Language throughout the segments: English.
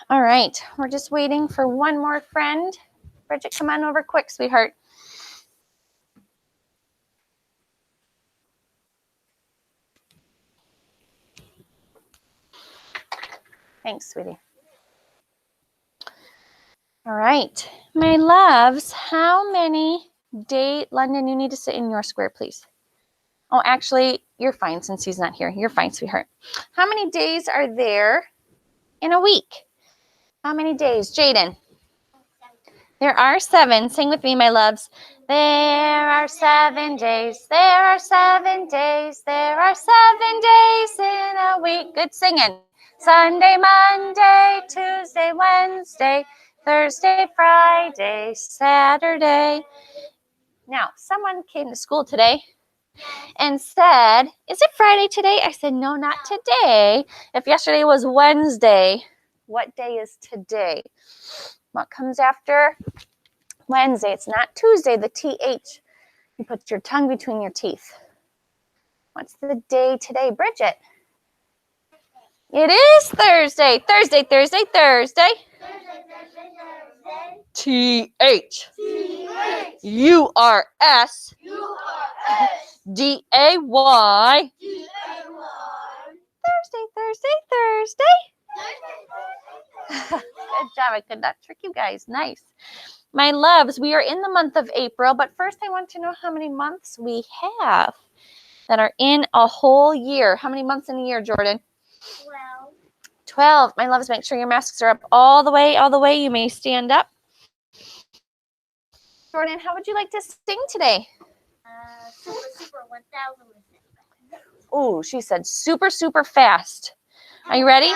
All right, we're just waiting for one more friend. Bridget, come on over quick, sweetheart. Thanks, sweetie. All right, my loves, how many days, London, you need to sit in your square, please. Oh, actually, you're fine since he's not here. You're fine, sweetheart. How many days are there in a week? How many days, Jaden? There are 7. Sing with me, my loves. There are 7 days. There are 7 days. There are 7 days in a week. Good singing. Sunday, Monday, Tuesday, Wednesday, Thursday, Friday, Saturday. Now, someone came to school today and said, is it Friday today? I said, no, not today. If yesterday was Wednesday, what day is today? What comes after Wednesday? It's not Tuesday, the TH. You put your tongue between your teeth. What's the day today, Bridget? It is Thursday. Thursday, Thursday, Thursday. TH. URS. DAY. Thursday, Thursday, Thursday. Good job. I could not trick you guys. Nice. My loves, we are in the month of April, but first I want to know how many months we have that are in a whole year. How many months in a year, Jordan? 12. 12. My loves, make sure your masks are up all the way, all the way. You may stand up. Jordan, how would you like to sing today? Super 1000. Oh, she said super, super fast. Are you ready?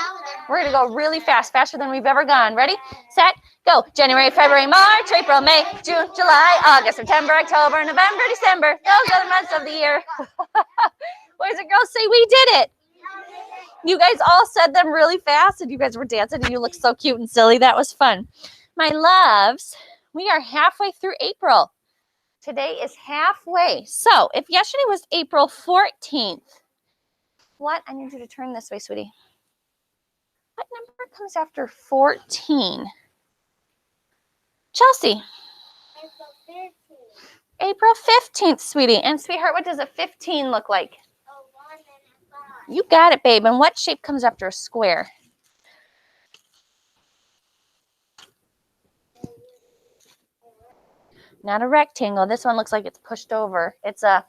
We're going to go really fast, faster than we've ever gone. Ready, set, go. January, February, March, April, May, June, July, August, September, October, November, December. Those are the months of the year. Boys and girls, say we did it. You guys all said them really fast, and you guys were dancing, and you look so cute and silly. That was fun. My loves, we are halfway through April. Today is halfway. So if yesterday was April 14th, what? I need you to turn this way, sweetie. What number comes after 14? Chelsea. April 15th. April 15th, sweetie. And sweetheart, what does a 15 look like? A 1 and a 5. You got it, babe. And what shape comes after a square? Not a rectangle. This one looks like it's pushed over. It's a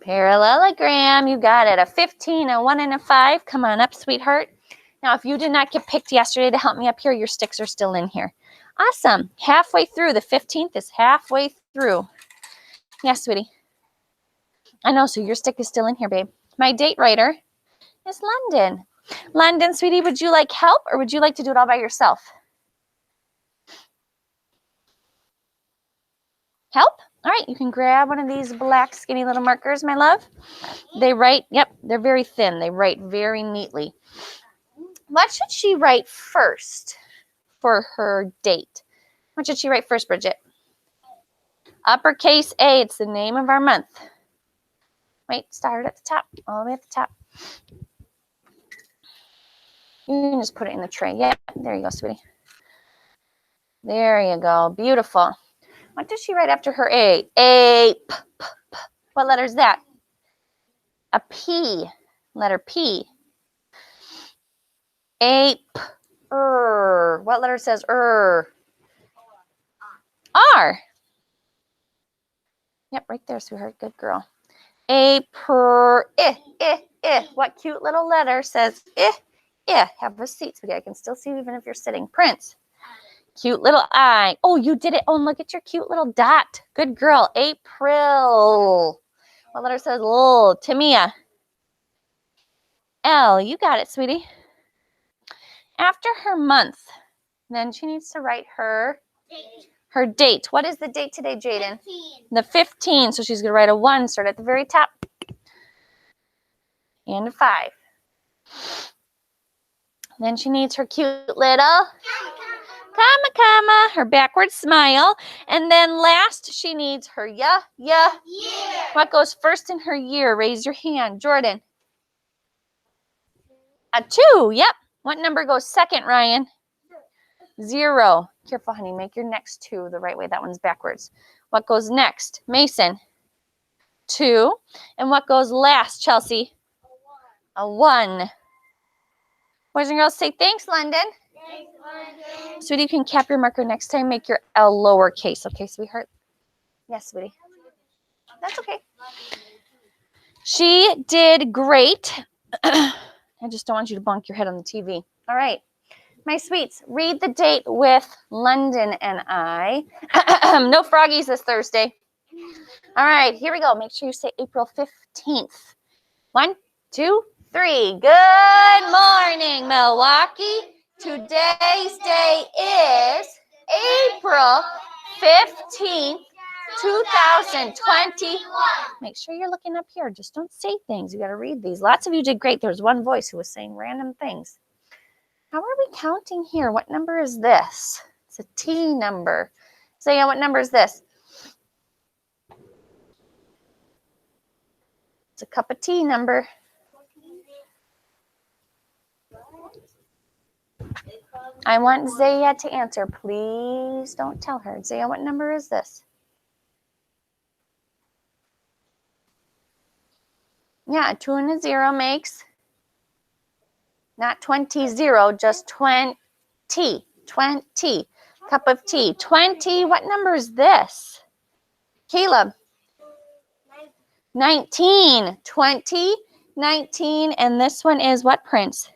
parallelogram. You got it. A 15, a 1, and a 5. Come on up, sweetheart. Now, if you did not get picked yesterday to help me up here, your sticks are still in here. Awesome. Halfway through. The 15th is halfway through. Yes, sweetie. I know, so your stick is still in here, babe. My date writer is London. London, sweetie, would you like help or would you like to do it all by yourself? Help? All right, you can grab one of these black skinny little markers, my love. They write, yep, they're very thin. They write very neatly. What should she write first for her date? What should she write first, Bridget? Uppercase A, it's the name of our month. Wait, start at the top, all the way at the top. You can just put it in the tray. Yeah, there you go, sweetie. There you go, beautiful. What does she write after her A? A, p, p, p. What letter is that? A P, letter P. A, p, what letter says R? Yep, right there, sweetheart. Good girl. A, per, I. What cute little letter says I? Have a seat, sweetie. I can still see you even if you're sitting. Prince. Cute little I. Oh, you did it. Oh, and look at your cute little dot. Good girl. April. What letter says L? Tamia. L. You got it, sweetie. After her month, then she needs to write her date. What is the date today, Jaden? 15. The 15th. So she's going to write a 1, start at the very top. And a 5. Then she needs her cute little comma, her backward smile. And then last, she needs her year. Year. What goes first in her year? Raise your hand. Jordan. A 2. Yep. What number goes second, Ryan? 0. Careful, honey. Make your next 2 the right way. That one's backwards. What goes next? Mason. 2. And what goes last, Chelsea? A 1. Boys and girls, say thanks, London. Thanks, London. Sweetie, you can cap your marker next time. Make your L lowercase. Okay, sweetheart? Yes, sweetie. That's okay. She did great. I just don't want you to bonk your head on the TV. All right. My sweets, read the date with London and I. No froggies this Thursday. All right, here we go. Make sure you say April 15th. 1, 2, 3. Good morning, Milwaukee. Today's day is April 15th, 2020. Make sure you're looking up here. Just don't say things. You got to read these. Lots of you did great. There's one voice who was saying random things. How are we counting here? What number is this? It's a T number. Zaya, what number is this? It's a cup of tea number. I want Zaya to answer. Please don't tell her. Zaya, what number is this? Yeah, a 2 and a 0 makes not 20, 0, just 20. 20. Cup of tea. 20. What number is this? Caleb. 19. 20, 19. And this one is what, Prince?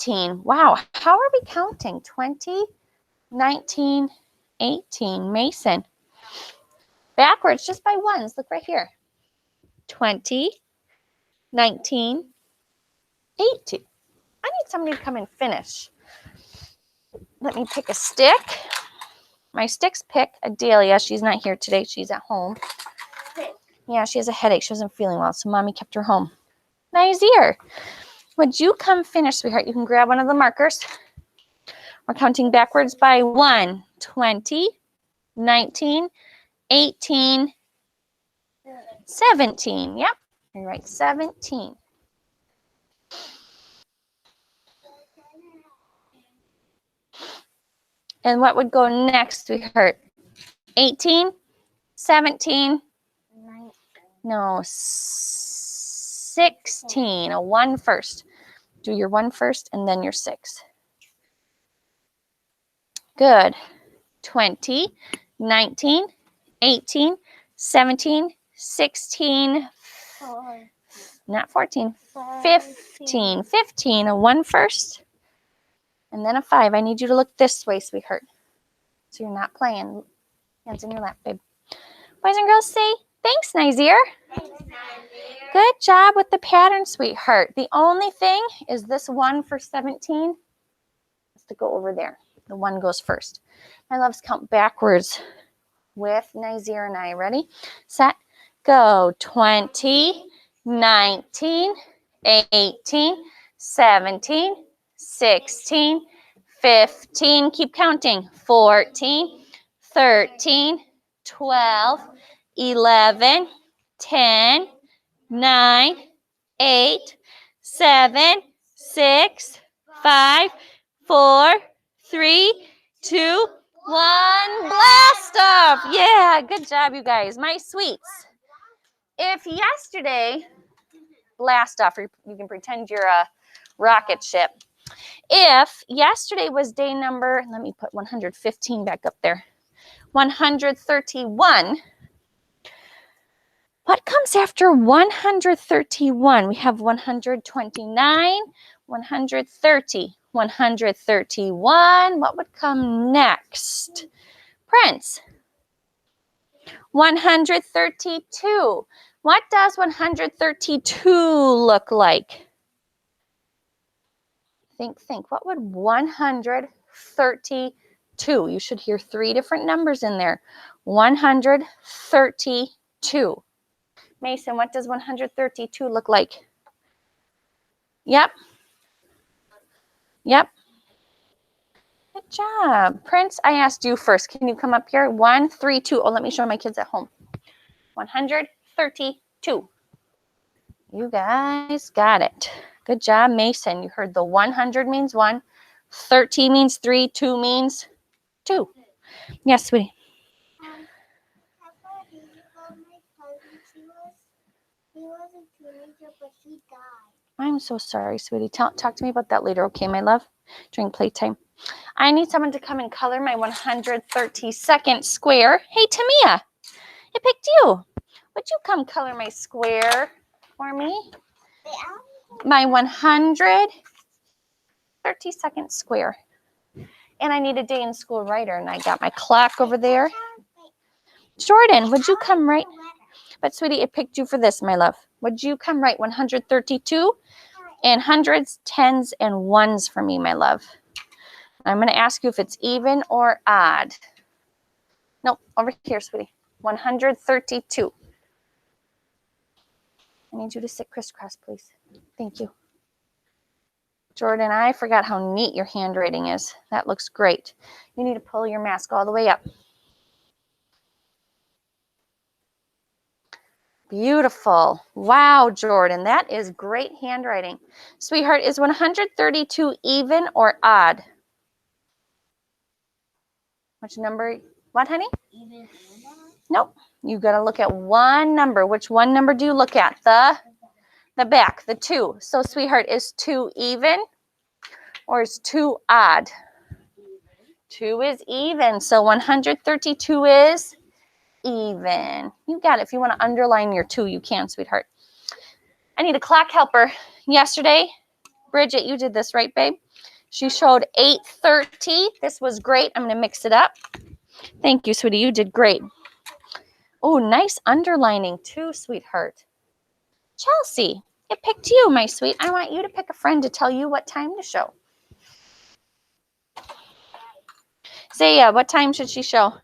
18. Wow. How are we counting? 20, 19, 18. Mason. Backwards, just by ones. Look right here. 20, 19, 18. I need somebody to come and finish. Let me pick a stick. My sticks pick Adelia. She's not here today. She's at home. Yeah, she has a headache. She wasn't feeling well, so Mommy kept her home. Nazir, would you come finish, sweetheart? You can grab one of the markers. We're counting backwards by 1, 20, 19, 18, 17. Yep, you're right, 17. And what would go next, sweetheart? 18, 17, no, 16. A 1 first. Do your 1 first and then your 6. Good. 20, 19, 18, 17, 16, not 14, 15. 15, a 1 first and then a 5. I need you to look this way, sweetheart. So you're not playing. Hands in your lap, babe. Boys and girls, say thanks, Nazir. Good job with the pattern, sweetheart. The only thing is this 1 for 17 has to go over there. The 1 goes first. My loves, count backwards with Nazir and I. Ready, set, go. 20, 19, 18, 17, 16, 15. Keep counting. 14, 13, 12, 11, 10, 9, 8, 7, 6, 5, 4, 3, 2, 1. Blast off. Yeah, good job, you guys. My sweets. If yesterday, blast off, or you can pretend you're a rocket ship. If yesterday was day number, let me put 115 back up there, 131. What comes after 131? We have 129, 130, 131. What would come next? Prince. 132. What does 132 look like? Think. What would 132? You should hear 3 different numbers in there. 132. Mason, what does 132 look like? Yep. Good job. Prince, I asked you first. Can you come up here? 1, 3, 2. Oh, let me show my kids at home. 132. You guys got it. Good job, Mason. You heard the 100 means 1, 13 means 3, 2 means 2. Yes, sweetie. How far did you go, my cousin? He was a teenager, but he died. I'm so sorry, sweetie. Talk to me about that later, okay, my love? During playtime. I need someone to come and color my 132nd square. Hey, Tamia, it picked you. Would you come color my square for me? My 132nd square. And I need a day in school writer, and I got my clock over there. Jordan, would you come right? But sweetie, it picked you for this, my love. Would you come write 132 and hundreds, tens, and ones for me, my love? I'm going to ask you if it's even or odd. Nope, over here, sweetie. 132. I need you to sit crisscross, please. Thank you. Jordan, I forgot how neat your handwriting is. That looks great. You need to pull your mask all the way up. Beautiful. Wow, Jordan, that is great handwriting. Sweetheart, is 132 even or odd? Which number? What, honey? Even. Nope. You got to look at one number. Which one number do you look at? The back, the 2. So, sweetheart, is 2 even or is 2 odd? 2 is even. So, 132 is even. You got it. If you want to underline your 2, you can, sweetheart. I need a clock helper. Yesterday, Bridget, you did this, right, babe? She showed 8:30. This was great. I'm going to mix it up. Thank you, sweetie. You did great. Oh, nice underlining too, sweetheart. Chelsea, it picked you, my sweet. I want you to pick a friend to tell you what time to show. Zaya, what time should she show?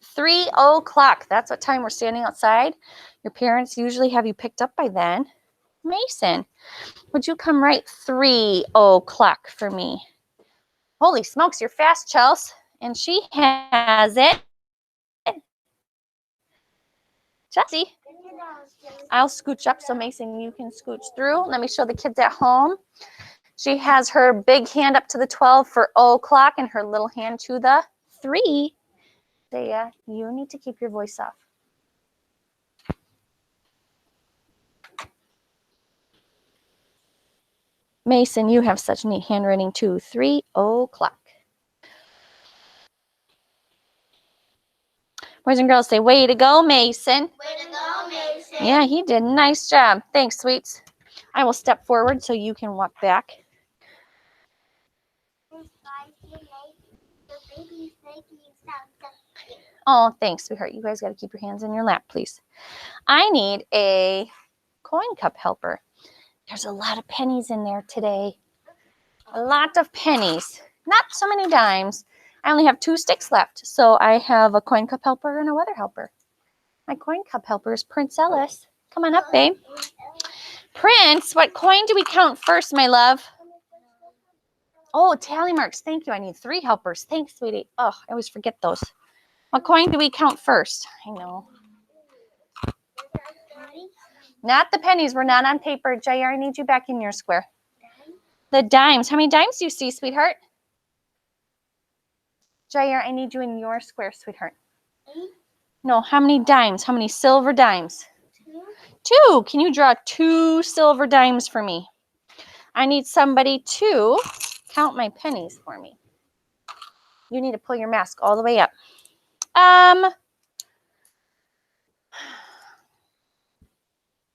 3 o'clock. That's what time we're standing outside. Your parents usually have you picked up by then. Mason, would you come right 3 o'clock for me? Holy smokes, you're fast, Chelsea. And she has it. Chelsea, I'll scooch up so Mason, you can scooch through. Let me show the kids at home. She has her big hand up to the 12 for o'clock and her little hand to the 3. Zaya, you need to keep your voice off. Mason, you have such neat handwriting too. 3 o'clock. Boys and girls say, way to go, Mason. Way to go, Mason. Yeah, he did. Nice job. Thanks, sweets. I will step forward so you can walk back. Oh, thanks, sweetheart. You guys got to keep your hands in your lap, please. I need a coin cup helper. There's a lot of pennies in there today. A lot of pennies. Not so many dimes. I only have 2 sticks left. So I have a coin cup helper and a weather helper. My coin cup helper is Prince Ellis. Come on up, babe. Prince, what coin do we count first, my love? Oh, tally marks. Thank you. I need 3 helpers. Thanks, sweetie. Oh, I always forget those. What coin do we count first? I know. Not the pennies. We're not on paper. Jair, I need you back in your square. The dimes. How many dimes do you see, sweetheart? Jair, I need you in your square, sweetheart. 8. No, how many dimes? How many silver dimes? 2. 2. Can you draw 2 silver dimes for me? I need somebody to count my pennies for me. You need to pull your mask all the way up.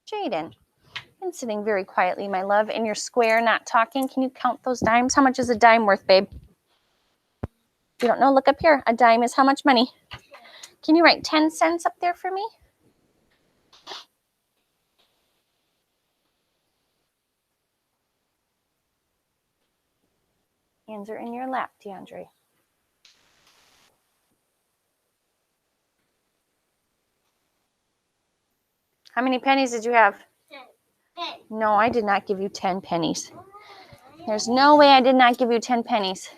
Jaden, been sitting very quietly, my love, in your square, not talking. Can you count those dimes? How much is a dime worth, babe? If you don't know, look up here. A dime is how much money? Can you write 10 cents up there for me? Hands are in your lap, DeAndre. How many pennies did you have? 10. No, I did not give you 10 pennies. There's no way I did not give you 10 pennies.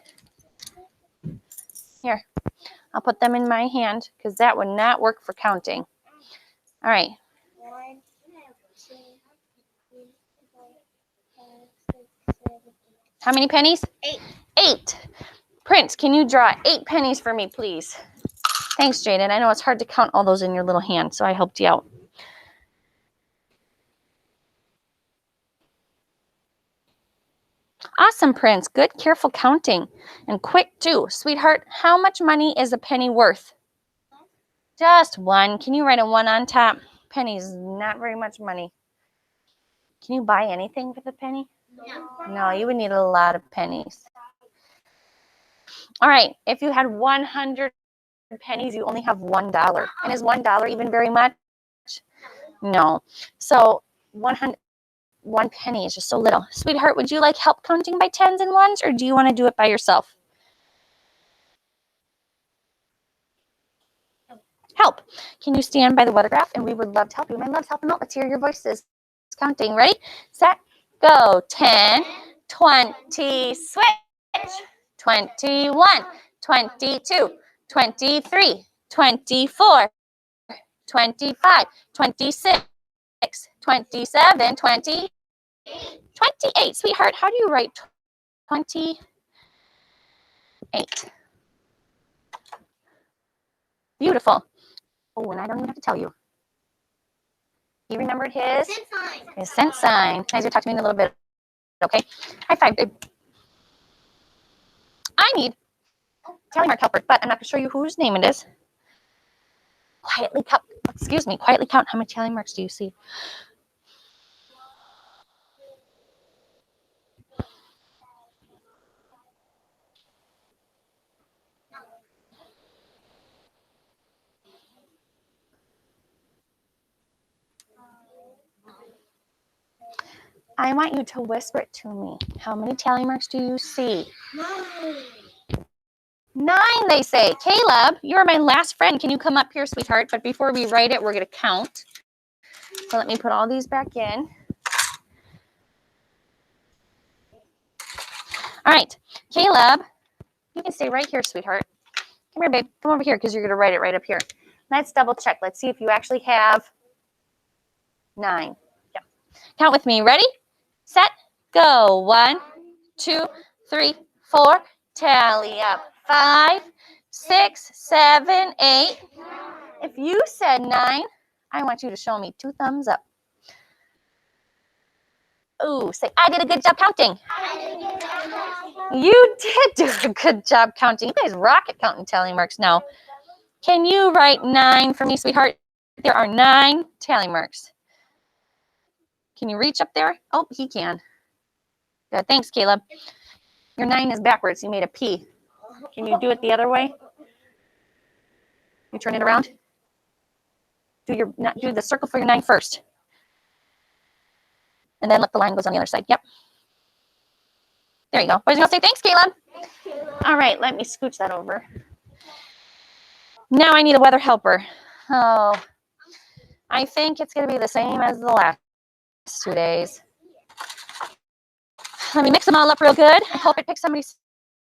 Here, I'll put them in my hand because that would not work for counting. All right. 1, 2, How many pennies? 8. 8. Prince, can you draw 8 pennies for me, please? Thanks, Jaden. I know it's hard to count all those in your little hand, so I helped you out. Awesome, Prince. Good, careful counting. And quick, too. Sweetheart, how much money is a penny worth? Just 1. Can you write a 1 on top? Penny's not very much money. Can you buy anything with a penny? No, you would need a lot of pennies. All right, if you had 100 pennies, you only have $1. And is $1 even very much? No. So 1 penny is just so little. Sweetheart, would you like help counting by 10s and 1s, or do you want to do it by yourself? Help. Can you stand by the weather graph? And we would love to help you. My loves helping out. Let's hear your voices. Counting. Ready, set, go. 10, 20, switch. 21, 22, 23, 24, 25, 26, 27, 20, 28. Sweetheart, how do you write 28? Beautiful. Oh, and I don't even have to tell you. He remembered his cent sign. Guys, you talk to me in a little bit. Okay. High five, babe. I need tally mark helper, but I'm not going to show you whose name it is. Quietly count. Excuse me. Quietly count. How many tally marks do you see? I want you to whisper it to me. How many tally marks do you see? 9, they say. Caleb, you're my last friend. Can you come up here, sweetheart? But before we write it, we're going to count. So let me put all these back in. All right. Caleb, you can stay right here, sweetheart. Come here, babe. Come over here because you're going to write it right up here. Let's double check. Let's see if you actually have 9. Yeah. Count with me. Ready? Set. Go. 1, 2, 3, 4. Tally up. 5, 6, 7, 8. If you said 9, I want you to show me 2 thumbs up. Ooh, say, I did a good job counting. You did do a good job counting. You guys rock at counting tally marks now. Can you write 9 for me, sweetheart? There are 9 tally marks. Can you reach up there? Oh, he can. Good. Thanks, Caleb. Your 9 is backwards. You made a P. Can you do it the other way? You turn it around. Do the circle for your 9 first. And then let the line goes on the other side. Yep. There you go. Boys and girls, say thanks, Caleb. All right, let me scooch that over. Now I need a weather helper. Oh, I think it's going to be the same as the last 2 days. Let me mix them all up real good. I hope it picks somebody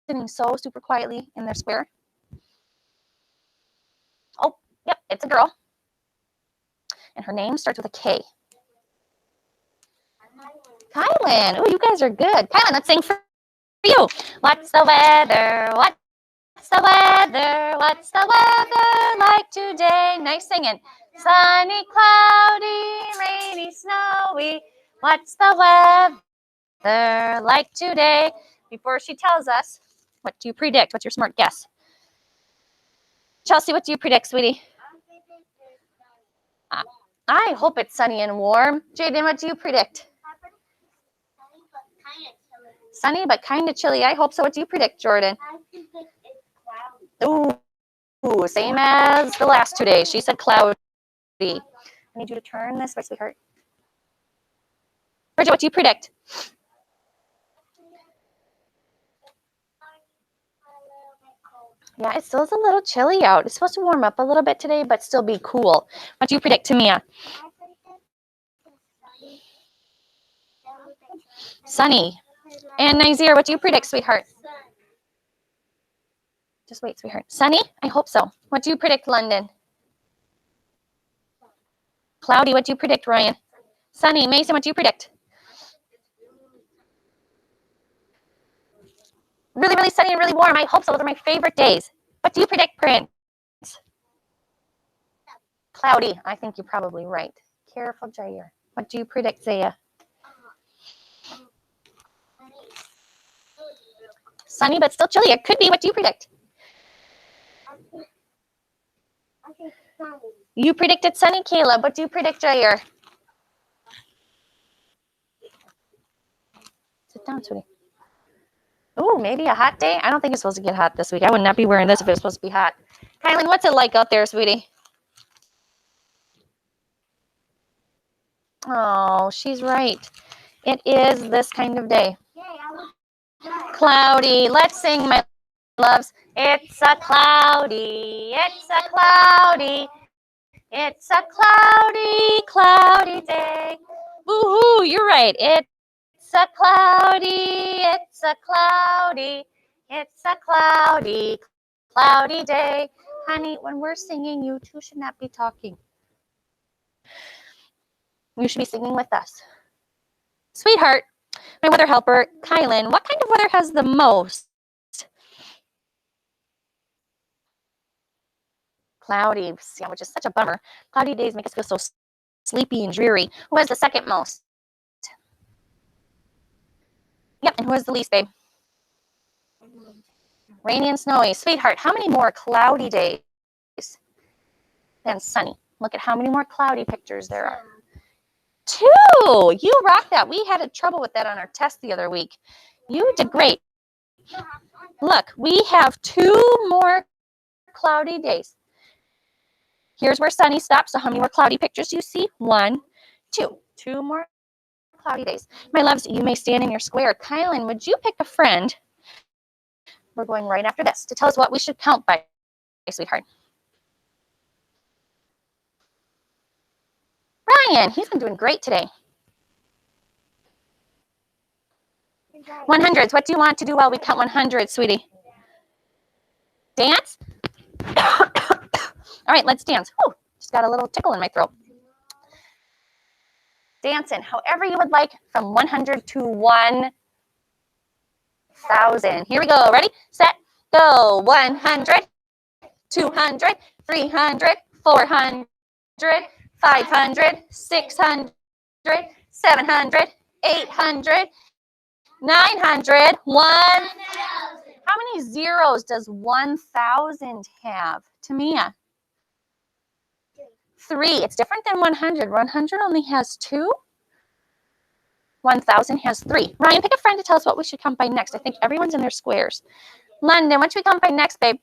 sitting so super quietly in their square. Oh, yep, it's a girl. And her name starts with a K. Kylan. Oh, you guys are good. Kylan, let's sing for you. What's the weather? What's the weather? What's the weather like today? Nice singing. Sunny, cloudy, rainy, snowy. What's the weather like today? Before she tells us, what do you predict? What's your smart guess? Chelsea, what do you predict, sweetie? I hope it's sunny and warm. Jaden, what do you predict? Sunny, but kind of chilly. I hope so. What do you predict, Jordan? Ooh, same as the last 2 days. She said cloudy. I need you to turn this way, sweetheart. Bridget, what do you predict? Yeah, it still is a little chilly out. It's supposed to warm up a little bit today, but still be cool. What do you predict, Tamia? Sunny. And Nazir, what do you predict, sweetheart? Just wait, sweetheart. Sunny? I hope so. What do you predict, London? Cloudy. What do you predict, Ryan? Sunny, Mason, what do you predict? Really, really sunny and really warm. I hope so. Those are my favorite days. What do you predict, Prince? Cloudy. I think you're probably right. Careful, Jair. What do you predict, Zaya? Sunny, but still chilly. It could be. What do you predict? I think sunny. You predicted sunny, Caleb. What do you predict, Jair? Sit down, sweetie. Ooh, maybe a hot day. I don't think it's supposed to get hot this week. I would not be wearing this if it was supposed to be hot. Kylan, what's it like out there, sweetie? Oh, she's right. It is this kind of day. Yay, I was right. Cloudy. Let's sing, my loves. It's a cloudy, it's a cloudy, it's a cloudy, cloudy day. Woohoo, you're right. It's a cloudy, it's a cloudy, it's a cloudy, cloudy day. Honey, when we're singing, you two should not be talking. You should be singing with us. Sweetheart, my weather helper, Kylan, what kind of weather has the most? Cloudy, yeah, which is such a bummer. Cloudy days make us feel so sleepy and dreary. Who has the second most? Yep, and who has the least, babe? Rainy and snowy. Sweetheart, how many more cloudy days than sunny? Look at how many more cloudy pictures there are. 2. You rock that. We had a trouble with that on our test the other week. You did great. Look, we have 2 more cloudy days. Here's where sunny stops. So how many more cloudy pictures do you see? 1, 2. 2 more cloudy days. My loves, you may stand in your square. Kylan, would you pick a friend? We're going right after this to tell us what we should count by, sweetheart. Ryan, he's been doing great today. 100s. What do you want to do while we count 100, sweetie? Dance? All right, let's dance. Whew, just got a little tickle in my throat. Dancing, however you would like, from 100 to 1,000. Here we go. Ready, set, go. 100, 200, 300, 400, 500, 600, 700, 800, 900, 1,000. How many zeros does 1,000 have? Tamia? 3. It's different than 100. 100 only has 2. 1,000 has 3. Ryan, pick a friend to tell us what we should count by next. I think everyone's in their squares. London, what should we count by next, babe?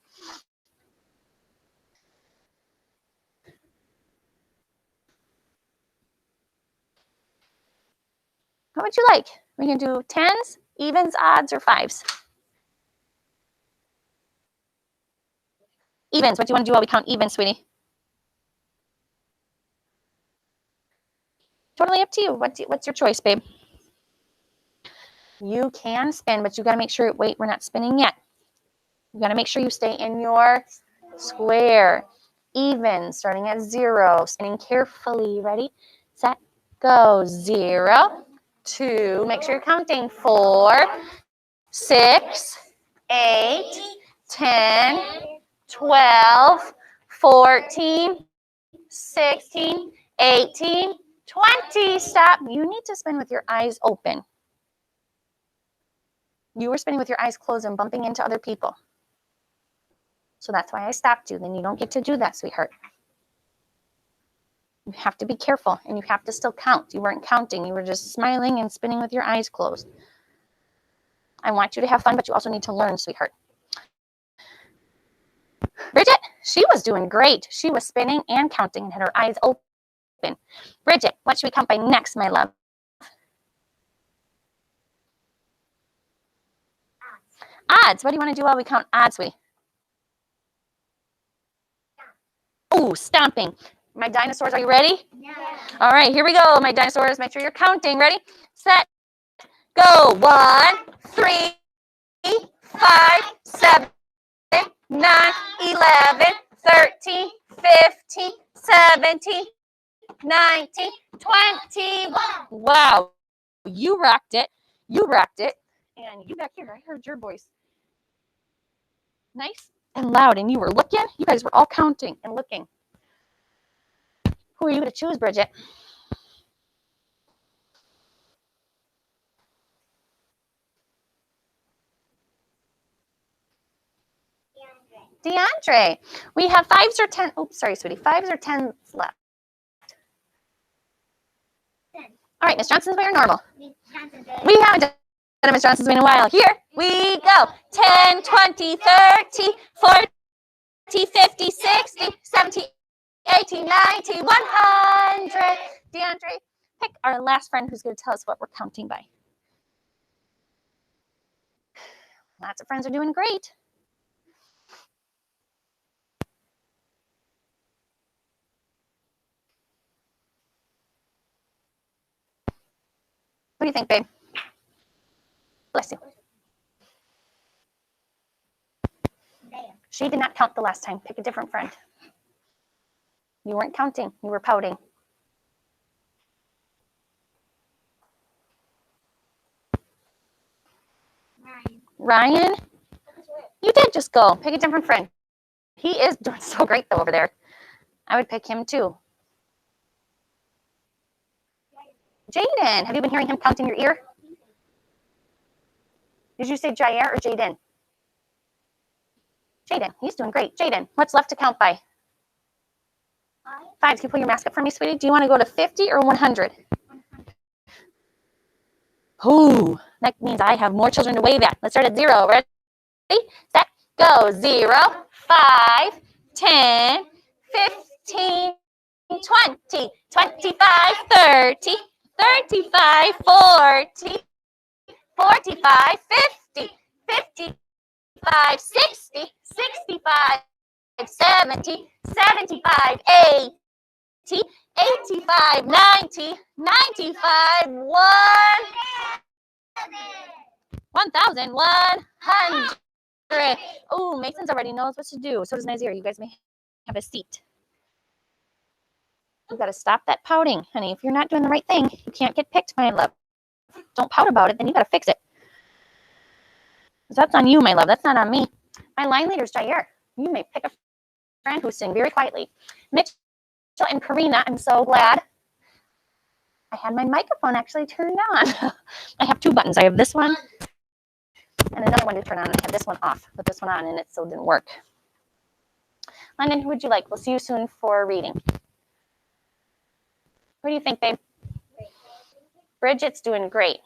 What would you like? We can do 10s, evens, odds, or 5s. Evens. What do you want to do while we count evens, sweetie? Totally up to you. What's your choice, babe? You can spin, but you got to make sure, wait, we're not spinning yet. You got to make sure you stay in your square. Even, starting at 0, spinning carefully. Ready, set, go. 0, 2, make sure you're counting. 4, 6, 8, 10, 12, 14, 16, 18, 20. Stop. You need to spin with your eyes open. You were spinning with your eyes closed and bumping into other people. So that's why I stopped you. Then you don't get to do that, sweetheart. You have to be careful, and you have to still count. You weren't counting. You were just smiling and spinning with your eyes closed. I want you to have fun, but you also need to learn, sweetheart. Bridget, she was doing great. She was spinning and counting and had her eyes open. Bridget, what should we count by next, my love? Odds. What do you want to do while we count odds, sweetie? Oh, stomping. My dinosaurs, are you ready? Yeah. All right, here we go, my dinosaurs. Make sure you're counting. Ready, set, go. 1, 3, 5, 7, 9, 11, 13, 15, 17, 19, 21. Wow. You rocked it. You rocked it. And you back here, I heard your voice. Nice and loud. And you were looking. You guys were all counting and looking. Who are you going to choose, Bridget? DeAndre. We have 5s or 10. Oops, sorry, sweetie. 5s or 10s left. 10. All right, Miss Johnson's way or normal? Miss Johnson's way. We haven't done a Miss Johnson's way in a while. Here we go. 10, 20, 30, 40, 50, 60, 70, 80, 90, 100. DeAndre, pick our last friend who's going to tell us what we're counting by. Lots of friends are doing great. What do you think, babe? Bless you. There. She did not count the last time. Pick a different friend. You weren't counting. You were pouting. Ryan, you did just go. Pick a different friend. He is doing so great though over there. I would pick him too. Jaden, have you been hearing him count in your ear? Did you say Jair or Jaden? Jaden, he's doing great. Jaden, what's left to count by? 5. Can you pull your mask up for me, sweetie? Do you want to go to 50 or 100? Ooh, that means I have more children to wave at. Let's start at 0. Ready, set, go. 0, 5, 10, 15, 20, 25, 30, 35, 40, 45, 50, 55, 60, 65, 70, 75, 80, 85, 90, 95, 1,100. Oh, Mason's already knows what to do. So does Nazir. You guys may have a seat. You got to stop that pouting, honey. If you're not doing the right thing, you can't get picked, my love. Don't pout about it. Then you got to fix it. That's on you, my love. That's not on me. My line leader is Jair. You may pick a friend who's sing very quietly. Mitchell and Karina, I'm so glad. I had my microphone actually turned on. I have 2 buttons. I have this one and another one to turn on. I have this one off, put this one on, and it still didn't work. London, who would you like? We'll see you soon for reading. What do you think, babe? Bridget's doing great.